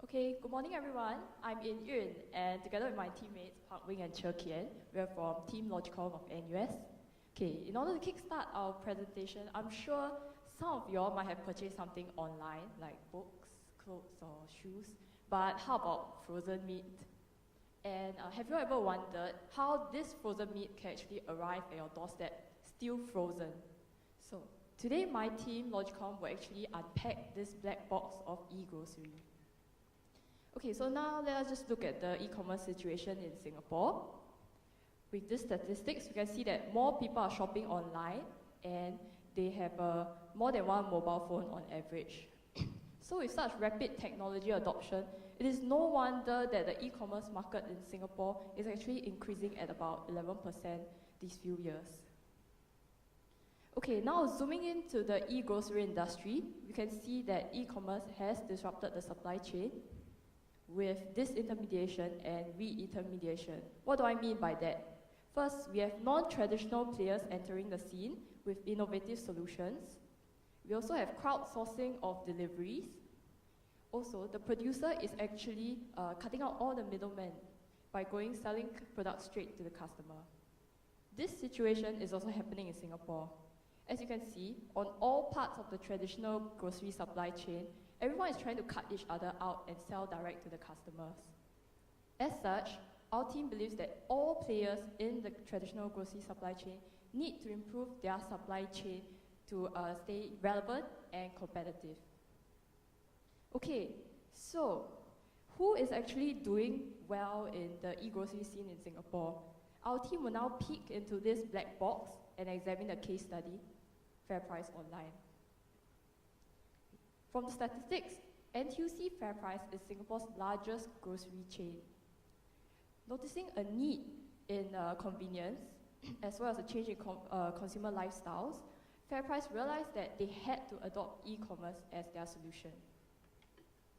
Okay, good morning everyone. I'm In Yun, and together with my teammates Park Wing and Che Kian, we're from Team Logicom of NUS. Okay, in order to kickstart our presentation, I'm sure some of y'all might have purchased something online, like books, clothes, or shoes. But how about frozen meat? And have you ever wondered how this frozen meat can actually arrive at your doorstep, still frozen? So today my team, Logicom, will actually unpack this black box of e-grocery. Okay, so now let us just look at the e-commerce situation in Singapore. With these statistics, we can see that more people are shopping online and they have more than one mobile phone on average. So with such rapid technology adoption, it is no wonder that the e-commerce market in Singapore is actually increasing at about 11% these few years. Okay, now zooming into the e-grocery industry, we can see that e-commerce has disrupted the supply chain with disintermediation and re-intermediation. What do I mean by that? First, we have non-traditional players entering the scene with innovative solutions. We also have crowdsourcing of deliveries. Also, the producer is actually cutting out all the middlemen by selling products straight to the customer. This situation is also happening in Singapore. As you can see, on all parts of the traditional grocery supply chain, everyone is trying to cut each other out and sell direct to the customers. As such, our team believes that all players in the traditional grocery supply chain need to improve their supply chain to stay relevant and competitive. Okay, so who is actually doing well in the e-grocery scene in Singapore? Our team will now peek into this black box and examine a case study, Fairprice Online. From the statistics, NTUC Fairprice is Singapore's largest grocery chain. Noticing a need in convenience, as well as a change in consumer lifestyles, Fairprice realized that they had to adopt e-commerce as their solution.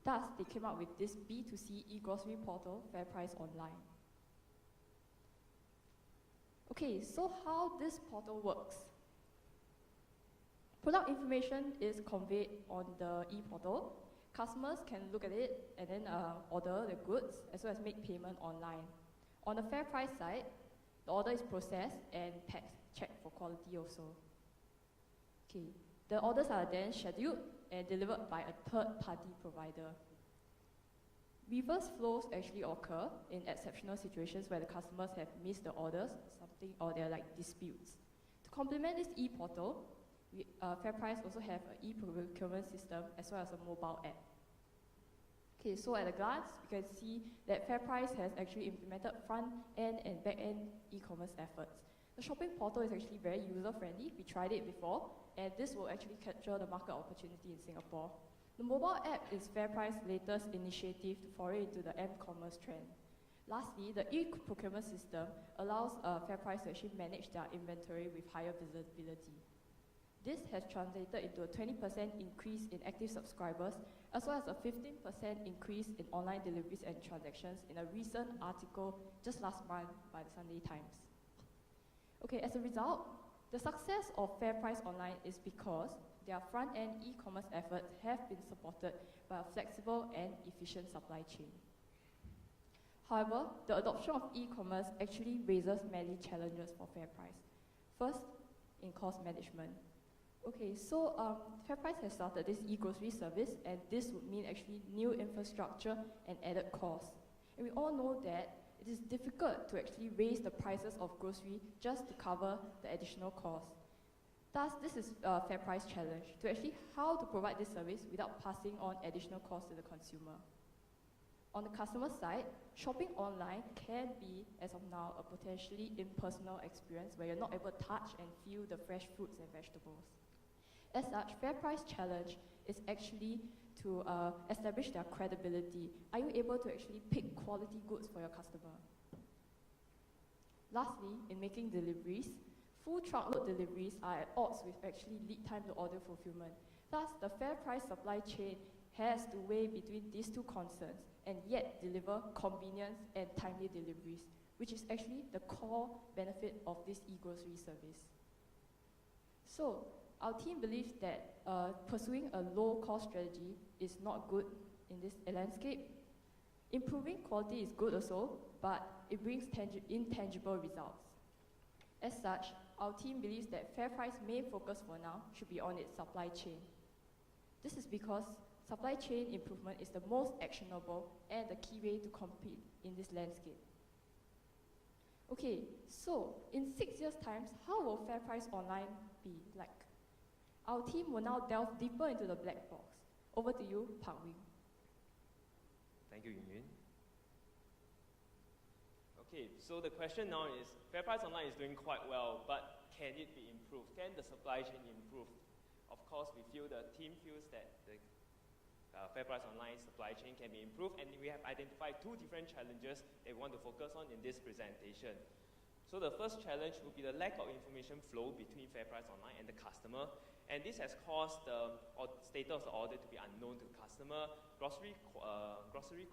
Thus, they came up with this B2C e-grocery portal, Fairprice Online. Okay, so how this portal works. Product information is conveyed on the e-portal. Customers can look at it and then order the goods, as well as make payment online. On the Fairprice side, the order is processed and packed, checked for quality also. Okay, the orders are then scheduled and delivered by a third-party provider. Reverse flows actually occur in exceptional situations where the customers have missed the orders, or there are like disputes. To complement this e-portal, Fairprice also have an e-procurement system as well as a mobile app. Okay, so at a glance, you can see that Fairprice has actually implemented front-end and back-end e-commerce efforts. The shopping portal is actually very user-friendly. We tried it before, and this will actually capture the market opportunity in Singapore. The mobile app is Fairprice's latest initiative to foray into the m-commerce trend. Lastly, the e-procurement system allows Fairprice to actually manage their inventory with higher visibility. This has translated into a 20% increase in active subscribers, as well as a 15% increase in online deliveries and transactions in a recent article just last month by the Sunday Times. Okay, as a result, the success of Fairprice Online is because their front-end e-commerce efforts have been supported by a flexible and efficient supply chain. However, the adoption of e-commerce actually raises many challenges for Fairprice. First, in cost management. Okay, so Fairprice has started this e-grocery service, and this would mean actually new infrastructure and added costs. And we all know that it is difficult to actually raise the prices of grocery just to cover the additional costs. Thus, this is Fairprice's challenge, to actually how to provide this service without passing on additional costs to the consumer. On the customer side, shopping online can be, as of now, a potentially impersonal experience where you're not able to touch and feel the fresh fruits and vegetables. As such, Fairprice's challenge is actually to establish their credibility. Are you able to actually pick quality goods for your customer? Lastly, in making deliveries, full truckload deliveries are at odds with actually lead time to order fulfillment. Thus, the Fairprice supply chain has to weigh between these two concerns and yet deliver convenience and timely deliveries, which is actually the core benefit of this e-grocery service. So, our team believes that pursuing a low-cost strategy is not good in this landscape. Improving quality is good also, but it brings intangible results. As such, our team believes that Fairprice main focus for now should be on its supply chain. This is because supply chain improvement is the most actionable and the key way to compete in this landscape. Okay, so in 6 years' time, how will Fairprice Online be like? Our team will now delve deeper into the black box. Over to you, Park Wing. Thank you, Yun. Okay, so the question now is, Fairprice Online is doing quite well, but can it be improved? Can the supply chain improve? Of course, the team feels that the Fairprice Online supply chain can be improved, and we have identified 2 different challenges that we want to focus on in this presentation. So the first challenge would be the lack of information flow between Fairprice Online and the customer, and this has caused the status of the order to be unknown to the customer. Grocery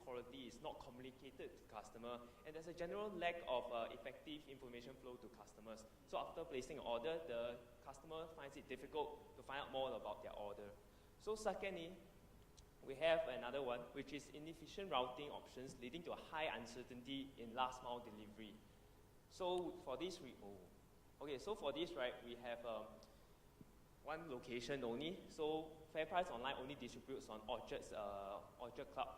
quality is not communicated to the customer, and there's a general lack of effective information flow to customers. So after placing an order, the customer finds it difficult to find out more about their order. So secondly, we have another one, which is inefficient routing options leading to a high uncertainty in last mile delivery. So for this, we have one location only. So Fairprice Online only distributes on Orchard Club.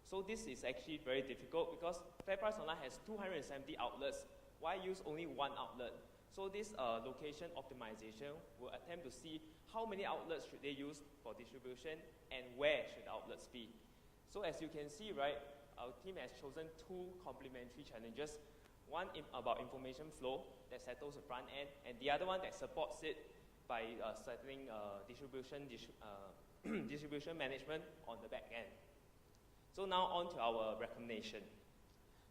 So this is actually very difficult because Fairprice Online has 270 outlets. Why use only one outlet? So this location optimization will attempt to see how many outlets should they use for distribution and where should the outlets be. So as you can see, right, our team has chosen 2 complementary challenges. One about information flow that settles the front end, and the other one that supports it by settling distribution management on the back end. So now on to our recommendation.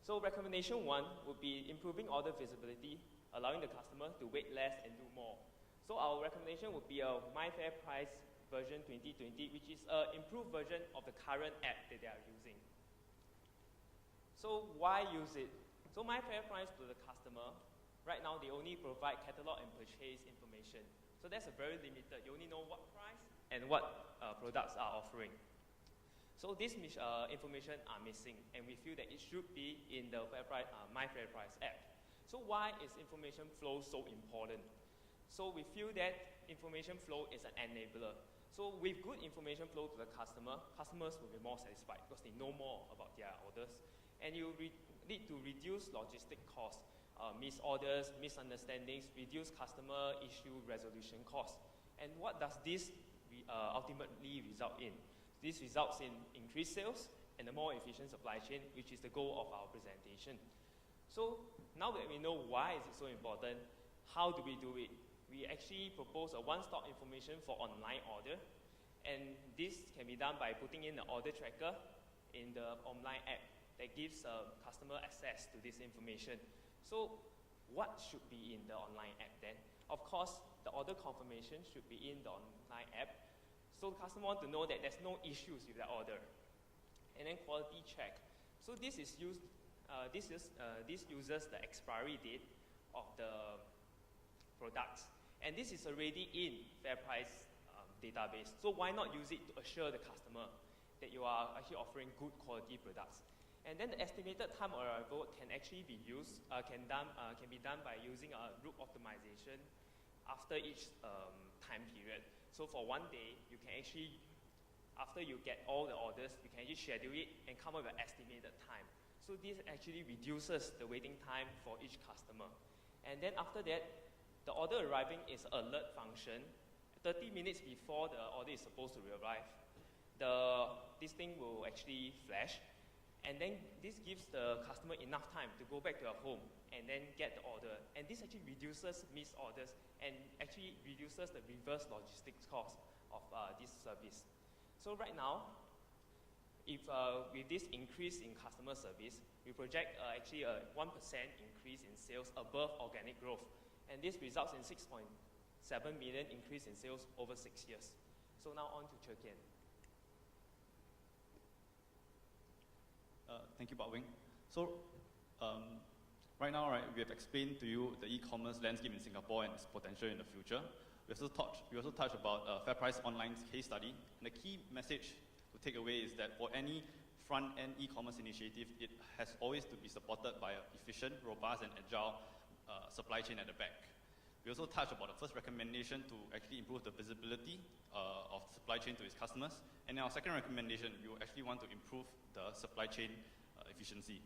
So recommendation 1 would be improving order visibility, allowing the customer to wait less and do more. So our recommendation would be a My Fairprice version 2020, which is an improved version of the current app that they are using. So why use it? So My Fairprice to the customer, right now they only provide catalog and purchase information. So that's a very limited. You only know what price and what products are offering. So this information are missing, and we feel that it should be in the My Fairprice app. So why is information flow so important? So we feel that information flow is an enabler. So with good information flow to the customer, customers will be more satisfied because they know more about their orders. And you need to reduce logistic costs, missed orders, misunderstandings, reduce customer issue resolution costs. And what does this ultimately result in? This results in increased sales and a more efficient supply chain, which is the goal of our presentation. So now that we know why is it so important, how do we do it? We actually propose a one-stop information for online order, and this can be done by putting in the order tracker in the online app that gives customer access to this information. So what should be in the online app then? Of course, the order confirmation should be in the online app, so the customer want to know that there's no issues with the order. And then quality check. So this uses the expiry date of the products, and this is already in Fairprice database. So why not use it to assure the customer that you are actually offering good quality products? And then the estimated time of arrival can actually be used, can be done by using a route optimization after each time period. So for one day, you can actually, after you get all the orders, you can actually schedule it and come up with an estimated time. So this actually reduces the waiting time for each customer. And then after that, the order arriving is an alert function. 30 minutes before the order is supposed to arrive, this thing will actually flash. And then this gives the customer enough time to go back to their home and then get the order. And this actually reduces missed orders and actually reduces the reverse logistics cost of this service. So right now, with this increase in customer service, we project actually a 1% increase in sales above organic growth. And this results in 6.7 million increase in sales over 6 years. So now on to Cher Kian. Thank you, Park Wing. So right now, we have explained to you the e-commerce landscape in Singapore and its potential in the future. We also touched about Fairprice Online's case study, and the key message to take away is that for any front-end e-commerce initiative, it has always to be supported by an efficient, robust, and agile supply chain at the back. We also touched about the first recommendation to actually improve the visibility of the supply chain to its customers. And in our second recommendation, we will actually want to improve the supply chain efficiency.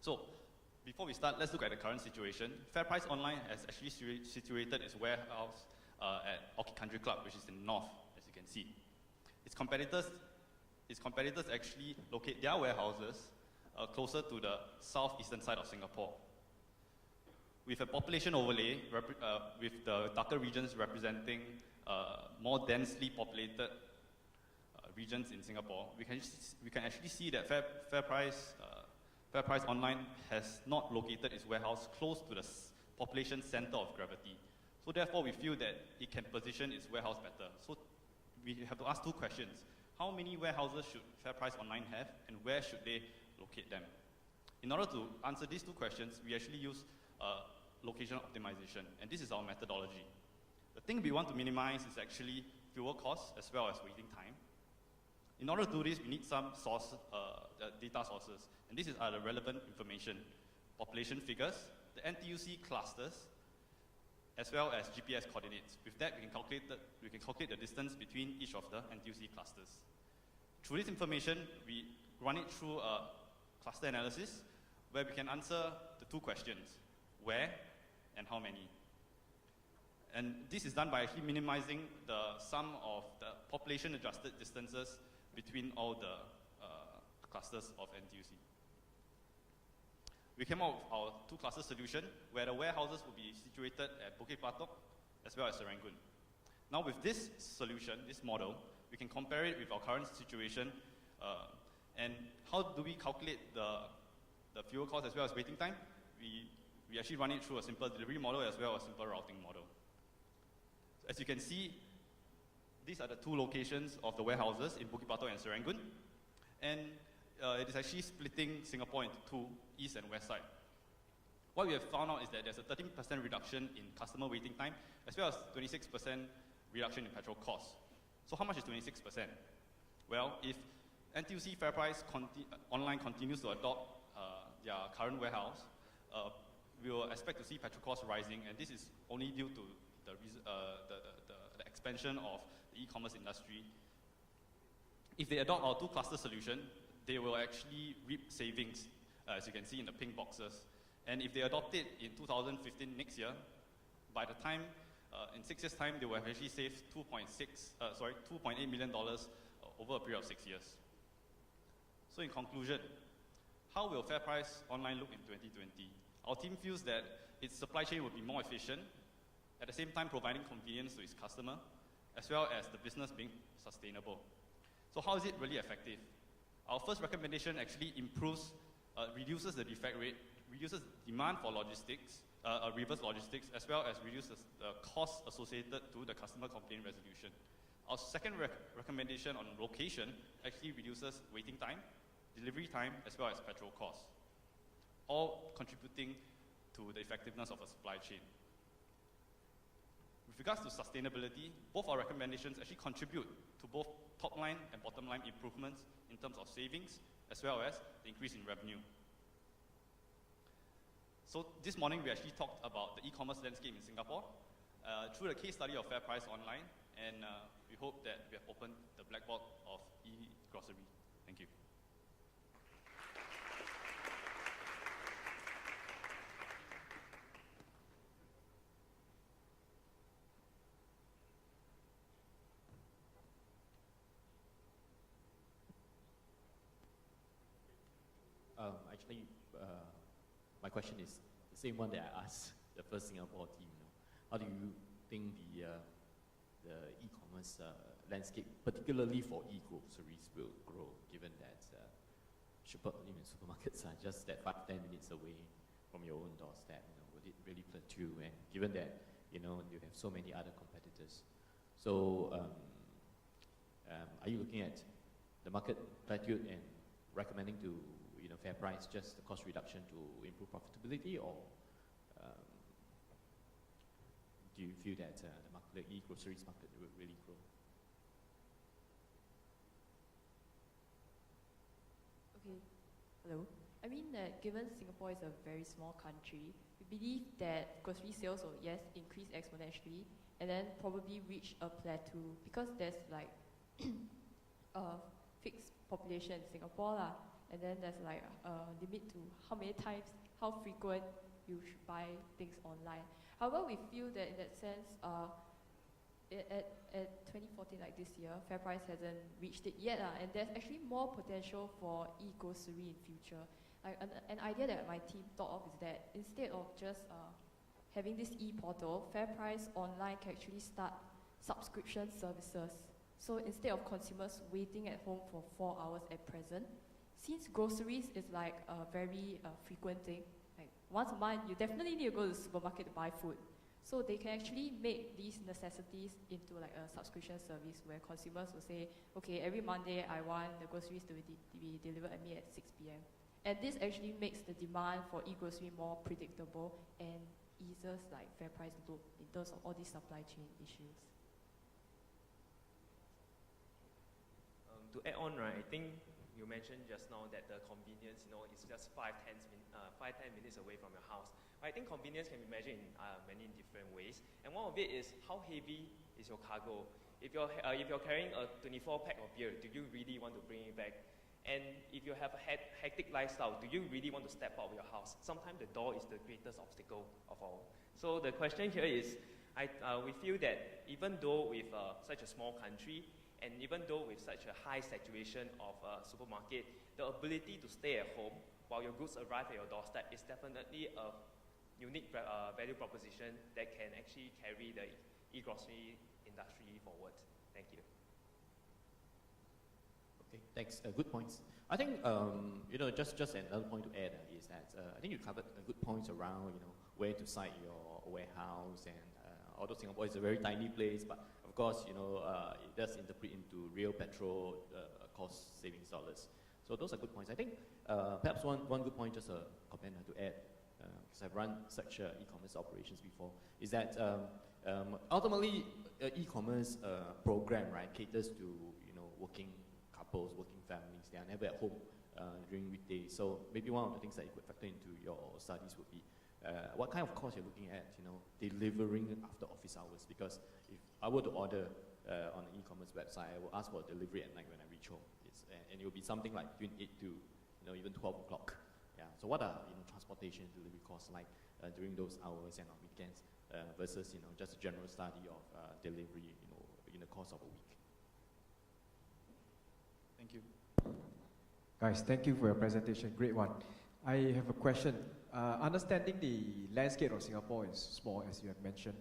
So, before we start, let's look at the current situation. Fairprice Online has actually situated its warehouse at Orchid Country Club, which is in the north, as you can see. Its competitors actually locate their warehouses closer to the southeastern side of Singapore. With a population overlay, with the darker regions representing more densely populated regions in Singapore, we can actually see that Fairprice Online has not located its warehouse close to the population center of gravity. So therefore, we feel that it can position its warehouse better. So we have to ask two questions. How many warehouses should Fairprice Online have, and where should they locate them? In order to answer these two questions, we actually use location optimization, and this is our methodology. The thing we want to minimize is actually fuel costs as well as waiting time. In order to do this, we need some data sources, and these are the relevant information: population figures, the NTUC clusters, as well as GPS coordinates. With that, we can calculate the distance between each of the NTUC clusters. Through this information, we run it through a cluster analysis, where we can answer the two questions: where and how many. And this is done by actually minimizing the sum of the population-adjusted distances between all the clusters of NTUC. We came up with our two-cluster solution, where the warehouses will be situated at Bukit Batok as well as Serangoon. Now with this solution, this model, we can compare it with our current situation. And how do we calculate the fuel cost as well as waiting time? We actually run it through a simple delivery model as well as a simple routing model. As you can see, these are the two locations of the warehouses in Bukit Batok and Serangoon. And it is actually splitting Singapore into two, east and west side. What we have found out is that there's a 13% reduction in customer waiting time, as well as 26% reduction in petrol costs. So how much is 26%? Well, if NTUC Fairprice Online continues to adopt their current warehouse, we will expect to see petrol costs rising, and this is only due to the expansion of the e-commerce industry. If they adopt our two-cluster solution, they will actually reap savings, as you can see in the pink boxes. And if they adopt it in 2015, next year, by the time, in 6 years' time, they will have actually saved $2.8 million over a period of 6 years. So in conclusion, how will Fairprice Online look in 2020? Our team feels that its supply chain will be more efficient, at the same time providing convenience to its customer, as well as the business being sustainable. So how is it really effective? Our first recommendation actually reduces the defect rate, reduces demand for logistics, reverse logistics, as well as reduces the costs associated to the customer complaint resolution. Our second recommendation on location actually reduces waiting time, delivery time, as well as petrol costs, all contributing to the effectiveness of a supply chain. With regards to sustainability, both our recommendations actually contribute to both top line and bottom line improvements in terms of savings, as well as the increase in revenue. So this morning, we actually talked about the e-commerce landscape in Singapore through the case study of Fairprice Online, and we hope that we have opened the blackboard of e-grocery. Thank you. Actually, my question is the same one that I asked the first Singapore team. How do you think the e-commerce landscape, particularly for e-groceries, will grow, given that supermarkets are just that 5-10 minutes away from your own doorstep? Would it really plateau? And given that you have so many other competitors, so are you looking at the market plateau and recommending to Fairprice just the cost reduction to improve profitability, or do do you feel that the e-groceries market will really grow? Okay, hello. I mean that given Singapore is a very small country, we believe that grocery sales will, yes, increase exponentially and then probably reach a plateau because there's like a fixed population in Singapore lah, and then there's like a limit to how many times, how frequent you should buy things online. However, we feel that in that sense, at 2014, like this year, Fairprice hasn't reached it yet, and there's actually more potential for e-grocery in future. Like an idea that my team thought of is that instead of just having this e-portal, Fairprice Online can actually start subscription services. So instead of consumers waiting at home for 4 hours at present, since groceries is like a very frequent thing, like once a month, you definitely need to go to the supermarket to buy food. So they can actually make these necessities into like a subscription service where consumers will say, okay, every Monday I want the groceries to be delivered at me at 6 p.m. And this actually makes the demand for e-grocery more predictable and eases like Fairprice loop in terms of all these supply chain issues. To add on, right, I think you mentioned just now that the convenience, is just 5-10 minutes away from your house. I think convenience can be measured in many different ways, and one of it is how heavy is your cargo. If you're carrying a 24 pack of beer, do you really want to bring it back? And if you have a hectic lifestyle, do you really want to step out of your house? Sometimes the door is the greatest obstacle of all. So the question here is, we feel that even though with such a small country, and even though with such a high saturation of supermarket, the ability to stay at home while your goods arrive at your doorstep is definitely a unique value proposition that can actually carry the e-grocery industry forward. Thank you. Okay, thanks. Good points. I think just another point to add is that I think you covered good points around where to site your warehouse, and although Singapore is a very tiny place, but of course it does interpret into real petrol cost savings dollars. So those are good points. I think perhaps one good point, just a comment to add, because I've run such e-commerce operations before, is that ultimately e-commerce program, right, caters to working couples, working families. They are never at home during weekdays. So maybe one of the things that you could factor into your studies would be what kind of cost you're looking at, delivering after office hours. Because if I were to order on an e-commerce website, I will ask for a delivery at night when I reach home. And it will be something like between 8 to even 12 o'clock. Yeah. So what are transportation delivery costs like during those hours and on weekends versus just a general study of delivery in the course of a week? Thank you. Guys, thank you for your presentation. Great one. I have a question. Understanding the landscape of Singapore is small, as you have mentioned,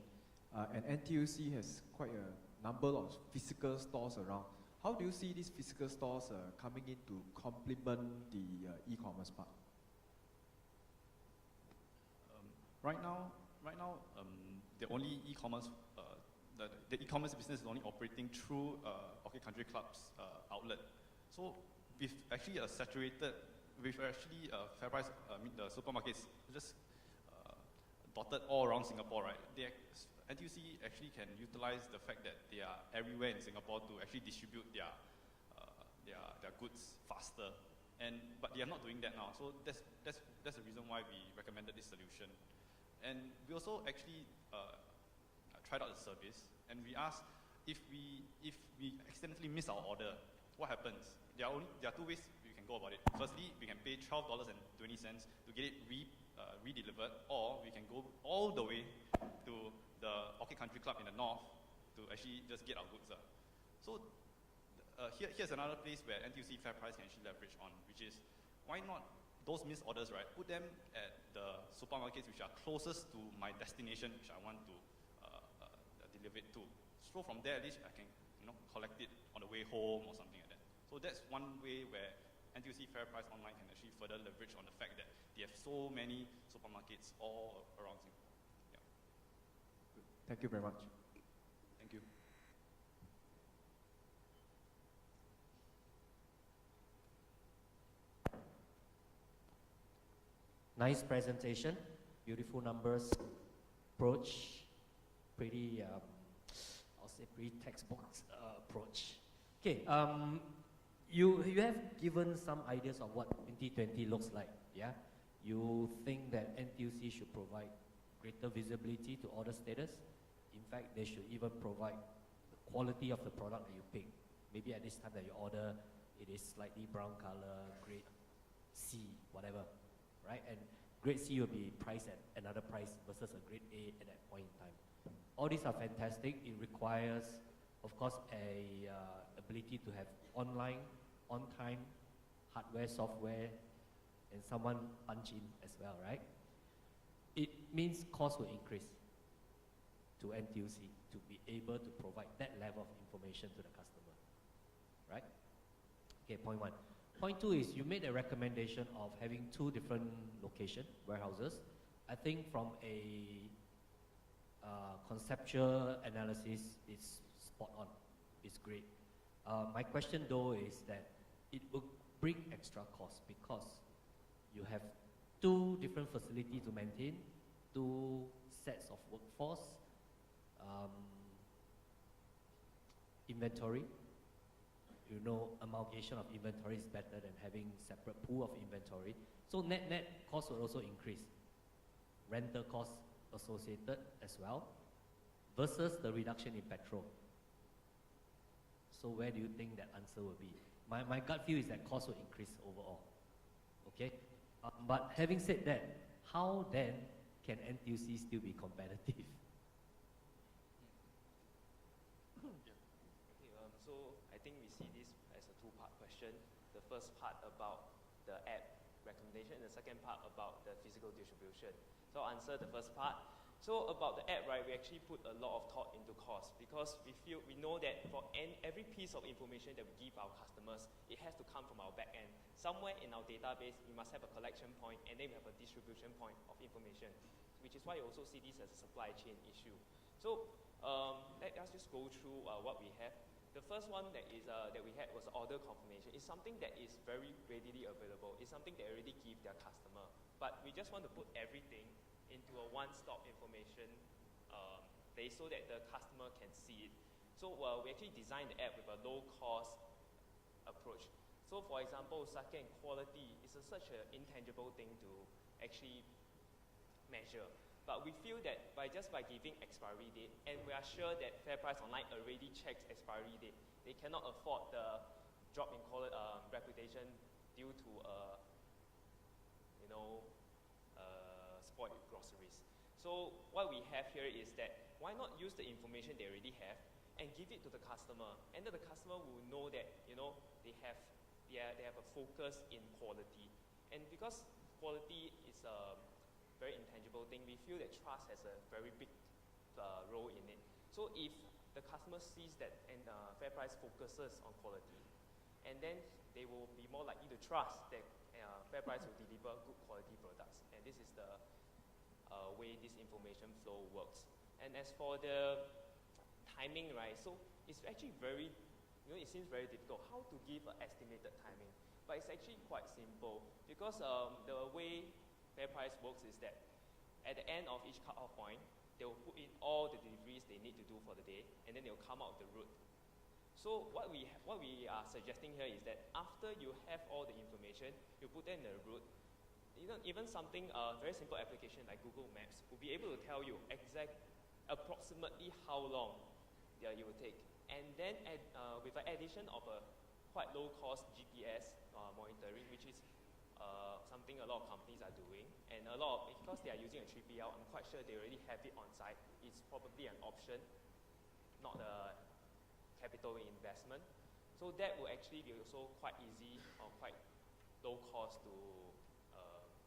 and NTUC has quite a number of physical stores around. How do you see these physical stores coming in to complement the e-commerce part? Right now, the only e-commerce, the e-commerce business is only operating through Orchid Country Club's outlet. So we've actually Fairprice, the supermarkets just dotted all around Singapore, right? NTUC actually can utilize the fact that they are everywhere in Singapore to actually distribute their goods faster. But they are not doing that now. So that's the reason why we recommended this solution. And we also actually tried out the service, and we asked if we accidentally miss our order, what happens? There are two ways we can go about it. Firstly, we can pay $12.20 to get it re-delivered, or we can go all the way to the Orchid Country Club in the north to actually just get our goods. So here's another place where NTUC Fairprice can actually leverage on, which is why not those missed orders, right? Put them at the supermarkets which are closest to my destination, which I want to deliver it to. So from there, at least I can collect it on the way home or something like that. So that's one way where NTUC Fairprice Online can actually further leverage on the fact that they have so many supermarkets all around Singapore. Yeah. Good. Thank you very much. Thank you. Nice presentation, beautiful numbers, pretty, I'll say pretty textbook approach. Okay, you have given some ideas of what 2020 looks like, yeah? You think that NTUC should provide greater visibility to order status. In fact, they should even provide the quality of the product that you pick. Maybe at this time that you order, it is slightly brown color, grade C, whatever, right? And grade C will be priced at another price versus a grade A at that point in time. All these are fantastic. It requires, of course, a ability to have online, on-time, hardware, software, and someone punch in as well, right? It means cost will increase to NTUC to be able to provide that level of information to the customer, right? Okay, point one. Point two is you made a recommendation of having 2 different location warehouses. I think from a conceptual analysis, it's spot on, it's great. My question though is that it will bring extra cost because you have 2 different facilities to maintain, 2 sets of workforce, inventory. You know, amalgamation of inventory is better than having separate pool of inventory. So net cost will also increase. Rental costs associated as well, versus the reduction in petrol. So where do you think that answer will be? My gut feel is that cost will increase overall. Okay, but having said that, how then can NTUC still be competitive? So I think we see this as a 2-part question. The first part about the app recommendation, and the second part about the physical distribution. So I'll answer the first part. So about the app, right, we actually put a lot of thought into cost because we know that for every piece of information that we give our customers, it has to come from our back end. Somewhere in our database, we must have a collection point and then we have a distribution point of information, which is why you also see this as a supply chain issue. So let us just go through what we have. The first one that we had was order confirmation. It's something that is very readily available. It's something they already give their customer. But we just want to put everything into a one-stop information place so that the customer can see it. So we actually designed the app with a low-cost approach. So for example, second, quality is such an intangible thing to actually measure. But we feel that by giving expiry date, and we are sure that Fairprice Online already checks expiry date, they cannot afford the drop in quality, reputation due to spoiled groceries. So what we have here is that why not use the information they already have and give it to the customer, and then the customer will know that they have a focus in quality, and because quality is a very intangible thing, we feel that trust has a very big role in it. So if the customer sees that and Fairprice focuses on quality, and then they will be more likely to trust that Fairprice will deliver good quality products. And this is the way this information flow works. And as for the timing, right, so it's actually very, it seems very difficult how to give an estimated timing. But it's actually quite simple because the way Fairprice works is that at the end of each cut-off point, they will put in all the deliveries they need to do for the day, and then they will come out with the route. So what we are suggesting here is that after you have all the information, you put in the route. Even something very simple application like Google Maps will be able to tell you approximately how long you will take, and then with the addition of a quite low-cost GPS monitoring, which is something a lot of companies are doing, and because they are using a 3PL, I'm quite sure they already have it on site. It's probably an option, not a capital investment. So that will actually be also quite easy or quite low cost to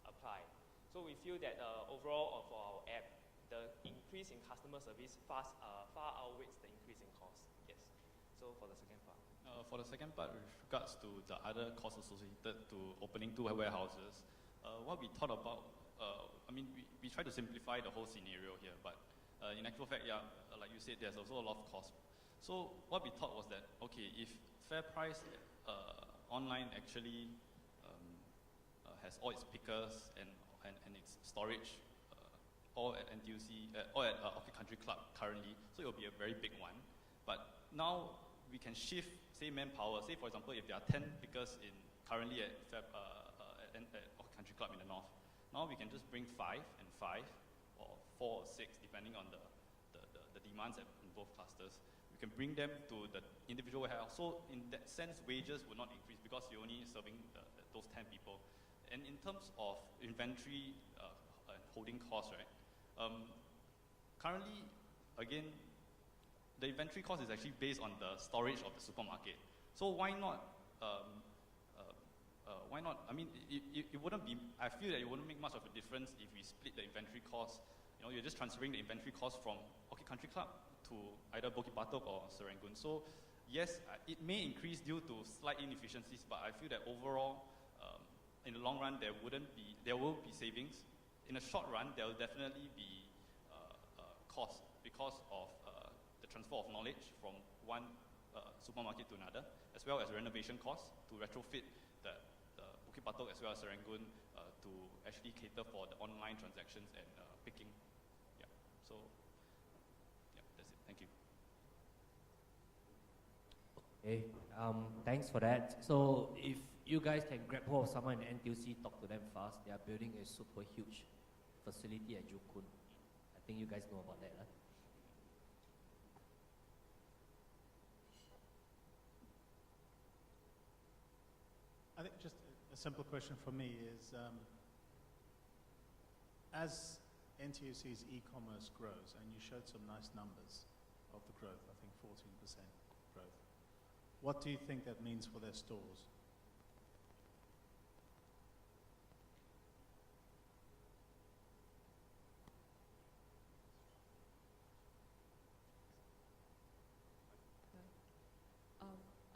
apply. So we feel that overall for our app, the increase in customer service far outweighs the increase in cost. Yes. So for the second part. For the second part, with regards to the other costs associated to opening 2 warehouses, what we thought about, we try to simplify the whole scenario here, but in actual fact, yeah, like you said, there's also a lot of cost. So what we thought was that, okay, if Fairprice Online actually has all its pickers and its storage or at NTUC, or at Orchid Country Club currently, so it will be a very big one. But now we can shift, say, manpower. Say, for example, if there are 10 pickers currently at Orchid Country Club in the north, now we can just bring 5 and 5, or 4 or 6, depending on the demands in both clusters. We can bring them to the individual warehouse. So in that sense, wages will not increase because you're only serving those 10 people. And in terms of inventory and holding costs, right? Currently, again, the inventory cost is actually based on the storage of the supermarket. So why not? Why not? I mean, it wouldn't be. I feel that it wouldn't make much of a difference if we split the inventory cost. You know, you're just transferring the inventory cost from Orchid Country Club to either Bukit Batok or Serangoon. So yes, it may increase due to slight inefficiencies, but I feel that overall, in the long run, there will be savings. In the short run, there will definitely be costs because of the transfer of knowledge from one supermarket to another, as well as renovation costs to retrofit the Bukit Batok as well as Serangoon to actually cater for the online transactions and picking. Yeah. So yeah, that's it. Thank you. Okay, thanks for that. So if you guys can grab hold of someone in NTUC, talk to them fast. They are building a super huge facility at Joo Koon. I think you guys know about that, huh? I think just a simple question for me is, as NTUC's e-commerce grows, and you showed some nice numbers of the growth, I think 14% growth, what do you think that means for their stores?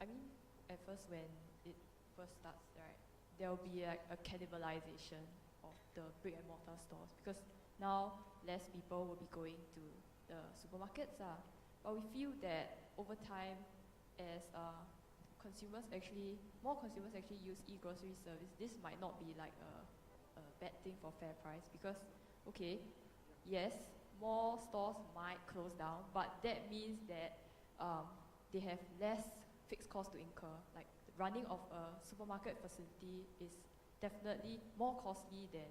I mean, at first when it first starts, right, there will be like a cannibalization of the brick and mortar stores because now less people will be going to the supermarkets. But we feel that over time, as more consumers actually use e-grocery service, this might not be like a bad thing for Fairprice because, okay, yes, more stores might close down, but that means that they have less fixed costs to incur. Like the running of a supermarket facility is definitely more costly than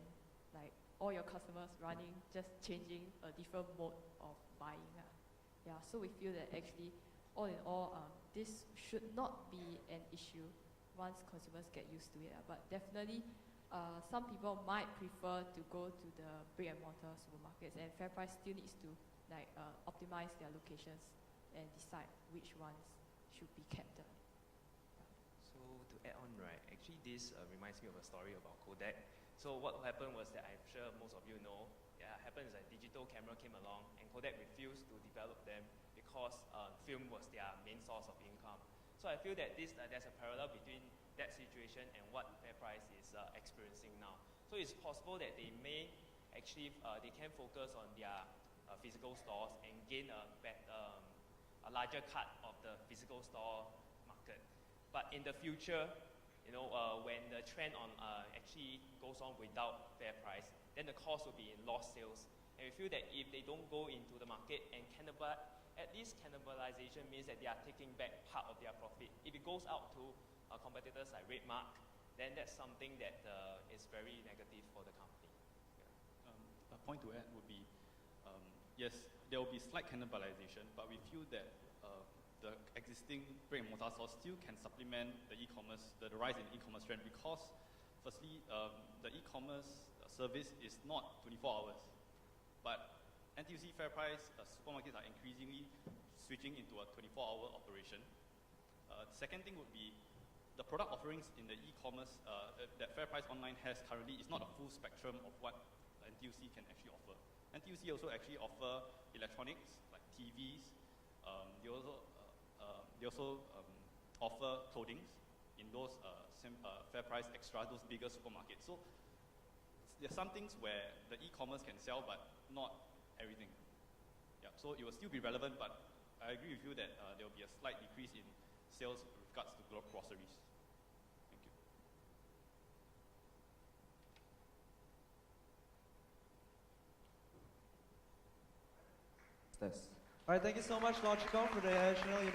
like all your customers running, just changing a different mode of buying. Yeah, so we feel that actually, all in all, this should not be an issue once consumers get used to it. But definitely, some people might prefer to go to the brick and mortar supermarkets, and Fairprice still needs to like optimize their locations and decide which ones should be kept. So to add on, right, actually this reminds me of a story about Kodak. So what happened was that I'm sure most of you know, happens that digital camera came along and Kodak refused to develop them because film was their main source of income. So I feel that there's a parallel between that situation and what Fairprice is experiencing now. So it's possible that they may actually, they can focus on their physical stores and gain a larger cut of the physical store market. But in the future, you know, when the trend on actually goes on without Fairprice, then the cost will be in lost sales. And we feel that if they don't go into the market and at least cannibalization means that they are taking back part of their profit. If it goes out to competitors like Redmark, then that's something that is very negative for the company. A point to add would be, yes, there will be slight cannibalization, but we feel that the existing brick and mortar stores still can supplement the e-commerce, the rise in e-commerce trend because, firstly, the e-commerce service is not 24 hours, but NTUC Fairprice supermarkets are increasingly switching into a 24-hour operation. The second thing would be the product offerings in the e-commerce that Fairprice Online has currently is not a full spectrum of what NTUC can actually offer. NTUC also actually offer electronics like TVs. They also offer clothing in those Fairprice Extra, those bigger supermarkets. So there are some things where the e-commerce can sell, but not everything. Yeah, so it will still be relevant, but I agree with you that there will be a slight decrease in sales with regards to groceries. Thank you. All right, thank you so much, Logicom, for the additional